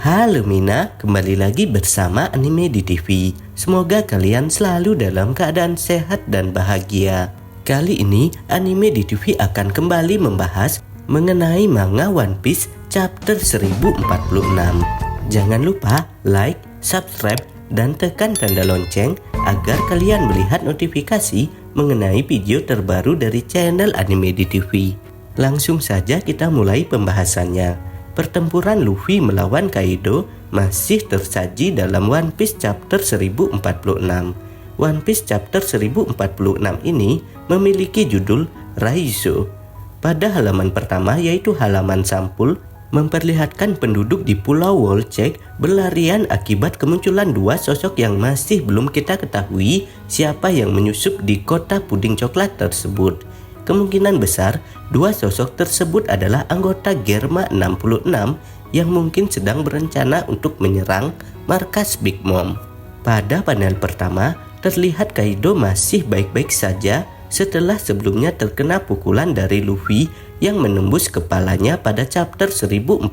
Halo Mina, kembali lagi bersama Anime di TV. Semoga kalian selalu dalam keadaan sehat dan bahagia. Kali ini Anime di TV akan kembali membahas mengenai manga One Piece chapter 1046. Jangan lupa like, subscribe, dan tekan tanda lonceng agar kalian melihat notifikasi mengenai video terbaru dari channel Anime di TV. Langsung saja kita mulai pembahasannya. Pertempuran Luffy melawan Kaido masih tersaji dalam One Piece chapter 1046. One Piece chapter 1046 ini memiliki judul Raizo. Pada halaman pertama, yaitu halaman sampul, memperlihatkan penduduk di Pulau Wolchek berlarian akibat kemunculan dua sosok yang masih belum kita ketahui siapa yang menyusup di kota puding coklat tersebut. Kemungkinan besar dua sosok tersebut adalah anggota Germa 66 yang mungkin sedang berencana untuk menyerang markas Big Mom. Pada panel pertama, terlihat Kaido masih baik-baik saja setelah sebelumnya terkena pukulan dari Luffy yang menembus kepalanya pada chapter 1045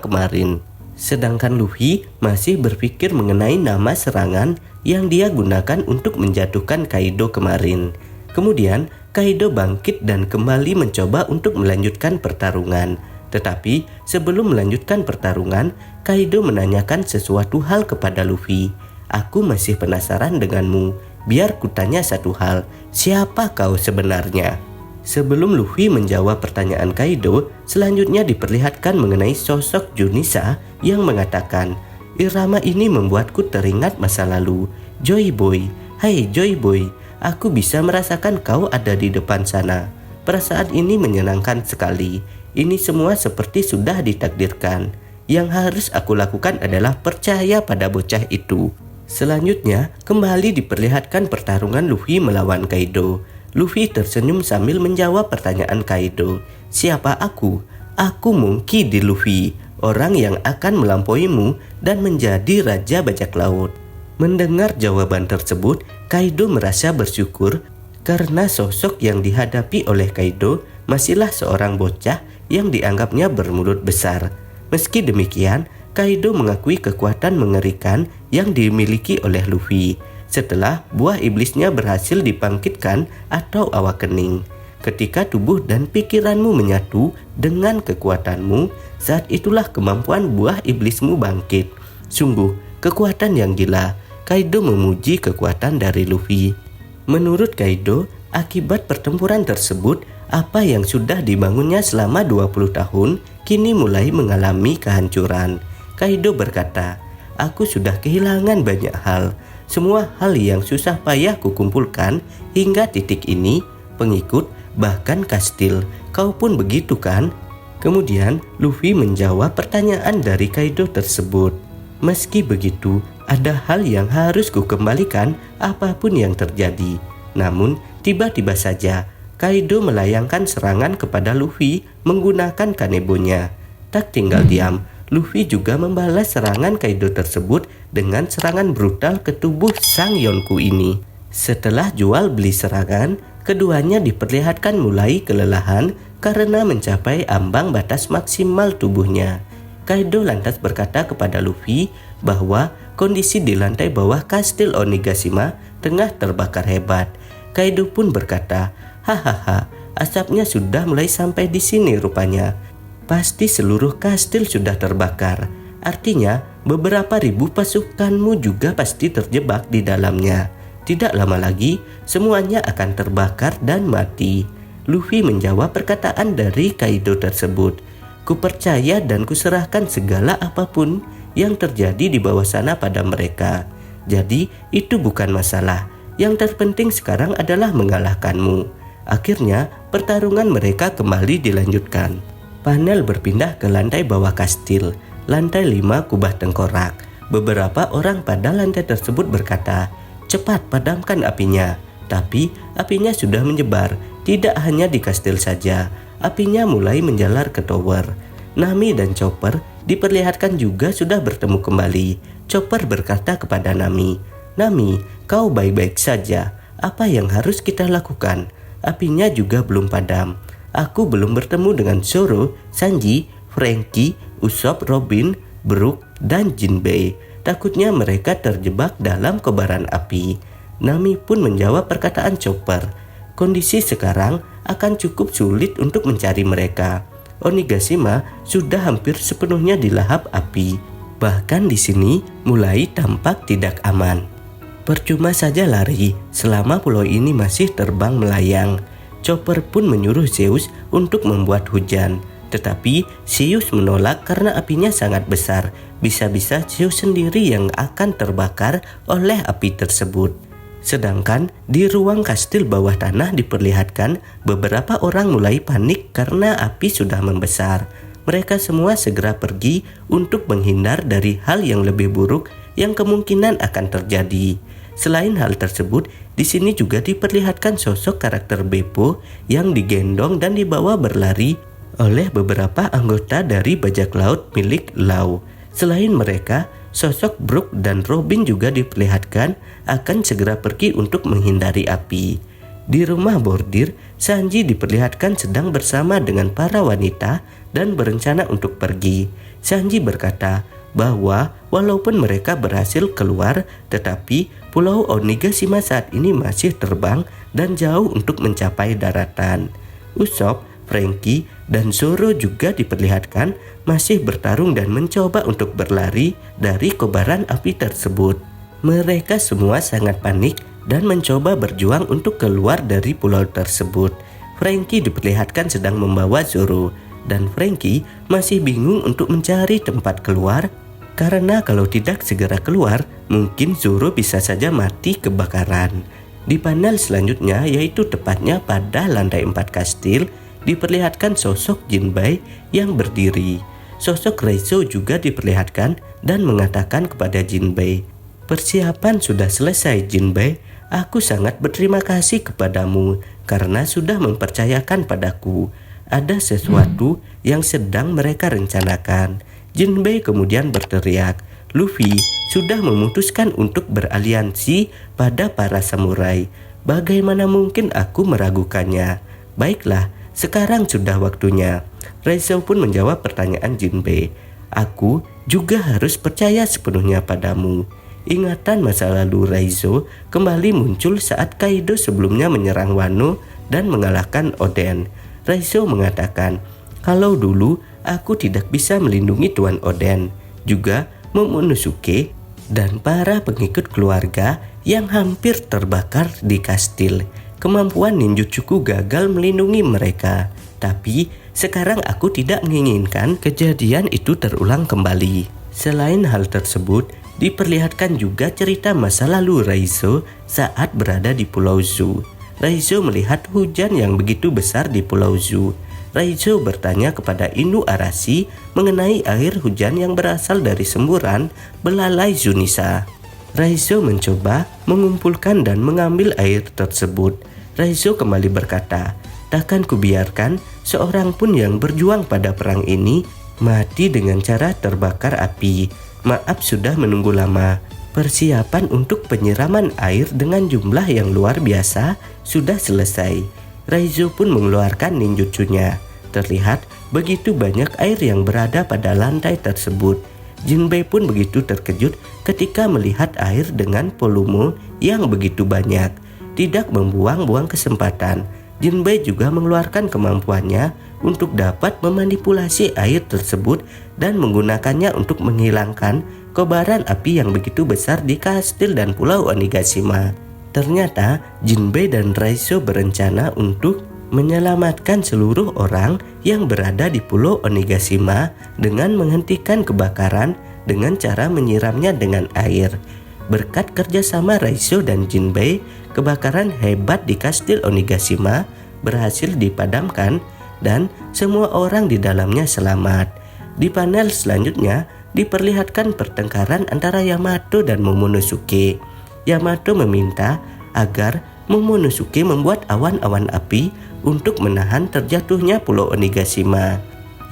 kemarin. Sedangkan Luffy masih berpikir mengenai nama serangan yang dia gunakan untuk menjatuhkan Kaido kemarin. Kemudian Kaido bangkit dan kembali mencoba untuk melanjutkan pertarungan. Tetapi sebelum melanjutkan pertarungan, Kaido menanyakan sesuatu hal kepada Luffy. Aku masih penasaran denganmu. Biar kutanya satu hal, siapa kau sebenarnya? Sebelum Luffy menjawab pertanyaan Kaido, selanjutnya diperlihatkan mengenai sosok Junisa yang mengatakan, irama ini membuatku teringat masa lalu. Joy Boy, hai Joy Boy, aku bisa merasakan kau ada di depan sana. Perasaan ini menyenangkan sekali. Ini semua seperti sudah ditakdirkan. Yang harus aku lakukan adalah percaya pada bocah itu. Selanjutnya, kembali diperlihatkan pertarungan Luffy melawan Kaido. Luffy tersenyum sambil menjawab pertanyaan Kaido. Siapa aku? Aku Monkey D. Luffy, orang yang akan melampauimu dan menjadi Raja Bajak Laut. Mendengar jawaban tersebut, Kaido merasa bersyukur karena sosok yang dihadapi oleh Kaido masihlah seorang bocah yang dianggapnya bermulut besar. Meski demikian, Kaido mengakui kekuatan mengerikan yang dimiliki oleh Luffy setelah buah iblisnya berhasil dibangkitkan atau awakening. Ketika tubuh dan pikiranmu menyatu dengan kekuatanmu, saat itulah kemampuan buah iblismu bangkit. Sungguh, kekuatan yang gila. Kaido memuji kekuatan dari Luffy. Menurut Kaido, akibat pertempuran tersebut, apa yang sudah dibangunnya selama 20 tahun kini mulai mengalami kehancuran. Kaido berkata, aku sudah kehilangan banyak hal. Semua hal yang susah payah kukumpulkan hingga titik ini, pengikut, bahkan kastil. Kau pun begitu kan? Kemudian Luffy menjawab pertanyaan dari Kaido tersebut. Meski begitu, ada hal yang harus kukembalikan apapun yang terjadi. Namun, tiba-tiba saja Kaido melayangkan serangan kepada Luffy menggunakan kanebonya. Tak tinggal diam, Luffy juga membalas serangan Kaido tersebut dengan serangan brutal ke tubuh sang Yonko ini. Setelah jual beli serangan, keduanya diperlihatkan mulai kelelahan karena mencapai ambang batas maksimal tubuhnya. Kaido lantas berkata kepada Luffy bahwa kondisi di lantai bawah kastil Onigashima tengah terbakar hebat. Kaido pun berkata, hahaha, asapnya sudah mulai sampai di sini rupanya. Pasti seluruh kastil sudah terbakar. Artinya beberapa ribu pasukanmu juga pasti terjebak di dalamnya. Tidak lama lagi semuanya akan terbakar dan mati. Luffy menjawab perkataan dari Kaido tersebut. Kupercaya dan kuserahkan segala apapun yang terjadi di bawah sana pada mereka. Jadi itu bukan masalah. Yang terpenting sekarang adalah mengalahkanmu. Akhirnya pertarungan mereka kembali dilanjutkan. Panel berpindah ke lantai bawah kastil. Lantai 5 kubah tengkorak. Beberapa orang pada lantai tersebut berkata, cepat padamkan apinya. Tapi apinya sudah menyebar. Tidak hanya di kastil saja. Apinya mulai menjalar ke tower. Nami dan Chopper diperlihatkan juga sudah bertemu kembali. Chopper berkata kepada Nami, Nami, kau baik-baik saja. Apa yang harus kita lakukan? Apinya juga belum padam. Aku belum bertemu dengan Zoro, Sanji, Franky, Usopp, Robin, Brook, dan Jinbei. Takutnya mereka terjebak dalam kobaran api. Nami pun menjawab perkataan Chopper. Kondisi sekarang akan cukup sulit untuk mencari mereka. Onigashima sudah hampir sepenuhnya dilahap api. Bahkan di sini mulai tampak tidak aman. Percuma saja lari selama pulau ini masih terbang melayang. Chopper pun menyuruh Zeus untuk membuat hujan. Tetapi Zeus menolak karena apinya sangat besar. Bisa-bisa Zeus sendiri yang akan terbakar oleh api tersebut. Sedangkan di ruang kastil bawah tanah diperlihatkan beberapa orang mulai panik karena api sudah membesar. Mereka semua segera pergi untuk menghindar dari hal yang lebih buruk yang kemungkinan akan terjadi. Selain hal tersebut, di sini juga diperlihatkan sosok karakter Beppo yang digendong dan dibawa berlari oleh beberapa anggota dari bajak laut milik Lau. Selain mereka, sosok Brook dan Robin juga diperlihatkan akan segera pergi untuk menghindari api. Di rumah bordir, Sanji diperlihatkan sedang bersama dengan para wanita dan berencana untuk pergi. Sanji berkata bahwa walaupun mereka berhasil keluar, tetapi Pulau Onigashima saat ini masih terbang dan jauh untuk mencapai daratan. Usopp, Franky, dan Zoro juga diperlihatkan masih bertarung dan mencoba untuk berlari dari kobaran api tersebut. Mereka semua sangat panik dan mencoba berjuang untuk keluar dari pulau tersebut. Franky diperlihatkan sedang membawa Zoro, dan Franky masih bingung untuk mencari tempat keluar karena kalau tidak segera keluar, mungkin Zoro bisa saja mati kebakaran. Di panel selanjutnya, yaitu tepatnya pada lantai 4 kastil, diperlihatkan sosok Jinbei yang berdiri. Sosok Reizo juga diperlihatkan dan mengatakan kepada Jinbei, "Persiapan sudah selesai Jinbei, aku sangat berterima kasih kepadamu karena sudah mempercayakan padaku. Ada sesuatu yang sedang mereka rencanakan." Jinbei kemudian berteriak, "Luffy sudah memutuskan untuk beraliansi pada para samurai. Bagaimana mungkin aku meragukannya? Baiklah, sekarang sudah waktunya." Reizo pun menjawab pertanyaan Jinbei, "Aku juga harus percaya sepenuhnya padamu." Ingatan masa lalu Reizo kembali muncul saat Kaido sebelumnya menyerang Wano dan mengalahkan Oden. Reizo mengatakan, "Kalau dulu aku tidak bisa melindungi Tuan Oden, juga Momonosuke dan para pengikut keluarga yang hampir terbakar di kastil. Kemampuan ninjutsuku gagal melindungi mereka. Tapi sekarang aku tidak menginginkan kejadian itu terulang kembali." Selain hal tersebut, diperlihatkan juga cerita masa lalu Reizo saat berada di Pulau Zu. Reizo melihat hujan yang begitu besar di Pulau Zu. Reizo bertanya kepada Inu Arashi mengenai air hujan yang berasal dari semburan belalai Zunisa. Reizo mencoba mengumpulkan dan mengambil air tersebut. Reizo kembali berkata, "Takkan kubiarkan seorang pun yang berjuang pada perang ini mati dengan cara terbakar api. Maaf sudah menunggu lama. Persiapan untuk penyiraman air dengan jumlah yang luar biasa sudah selesai." Reizo pun mengeluarkan ninjutsunya. Terlihat begitu banyak air yang berada pada lantai tersebut. Jinbei pun begitu terkejut ketika melihat air dengan volume yang begitu banyak. Tidak membuang-buang kesempatan, Jinbei juga mengeluarkan kemampuannya untuk dapat memanipulasi air tersebut dan menggunakannya untuk menghilangkan kobaran api yang begitu besar di kastil dan pulau Onigashima. Ternyata Jinbei dan Reizo berencana untuk menyelamatkan seluruh orang yang berada di pulau Onigashima dengan menghentikan kebakaran dengan cara menyiramnya dengan air. Berkat kerjasama Reizo dan Jinbei, kebakaran hebat di kastil Onigashima berhasil dipadamkan dan semua orang di dalamnya selamat. Di panel selanjutnya diperlihatkan pertengkaran antara Yamato dan Momonosuke. Yamato meminta agar Momonosuke membuat awan-awan api untuk menahan terjatuhnya pulau Onigashima.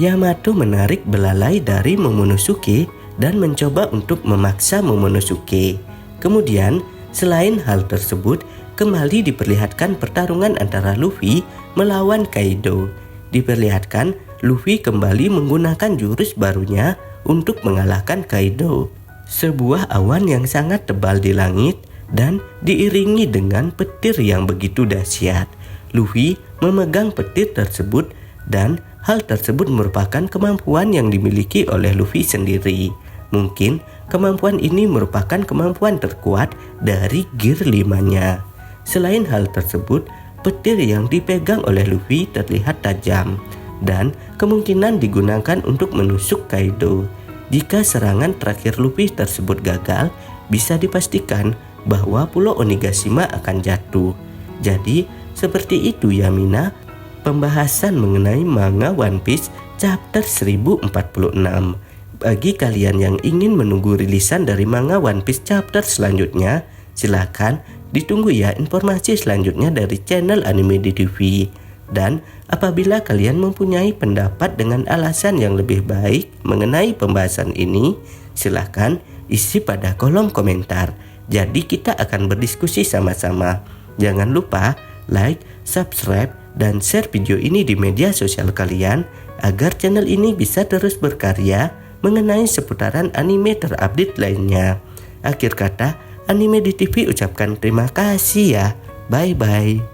Yamato menarik belalai dari Momonosuke dan mencoba untuk memaksa Momonosuke. Kemudian, selain hal tersebut, kembali diperlihatkan pertarungan antara Luffy melawan Kaido. Diperlihatkan Luffy kembali menggunakan jurus barunya untuk mengalahkan Kaido. Sebuah awan yang sangat tebal di langit dan diiringi dengan petir yang begitu dahsyat. Luffy memegang petir tersebut dan hal tersebut merupakan kemampuan yang dimiliki oleh Luffy sendiri. Mungkin kemampuan ini merupakan kemampuan terkuat dari gear 5-nya. Selain hal tersebut, petir yang dipegang oleh Luffy terlihat tajam dan kemungkinan digunakan untuk menusuk Kaido. Jika serangan terakhir Luffy tersebut gagal, bisa dipastikan bahwa Pulau Onigashima akan jatuh. Jadi, seperti itu ya Mina, pembahasan mengenai manga One Piece chapter 1046. Bagi kalian yang ingin menunggu rilisan dari manga One Piece chapter selanjutnya, silakan ditunggu ya informasi selanjutnya dari channel Anime di TV. Dan apabila kalian mempunyai pendapat dengan alasan yang lebih baik mengenai pembahasan ini, silakan isi pada kolom komentar. Jadi kita akan berdiskusi sama-sama. Jangan lupa like, subscribe, dan share video ini di media sosial kalian agar channel ini bisa terus berkarya mengenai seputaran anime terupdate lainnya. Akhir kata, Anime di TV ucapkan terima kasih ya. Bye-bye.